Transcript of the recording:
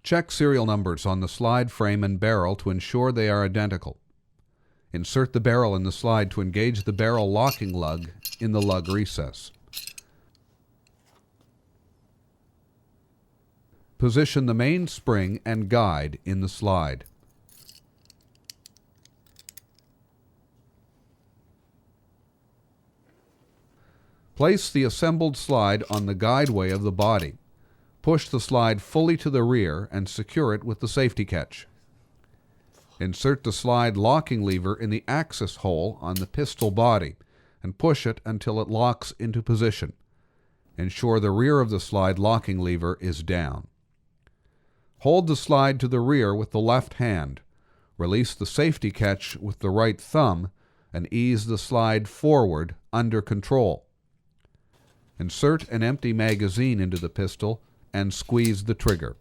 Check serial numbers on the slide frame and barrel to ensure they are identical. Insert the barrel in the slide to engage the barrel locking lug in the lug recess. Position the main spring and guide in the slide. Place the assembled slide on the guideway of the body. Push the slide fully to the rear and secure it with the safety catch. Insert the slide locking lever in the axis hole on the pistol body and push it until it locks into position. Ensure the rear of the slide locking lever is down. Hold the slide to the rear with the left hand. Release the safety catch with the right thumb and ease the slide forward under control. Insert an empty magazine into the pistol and squeeze the trigger.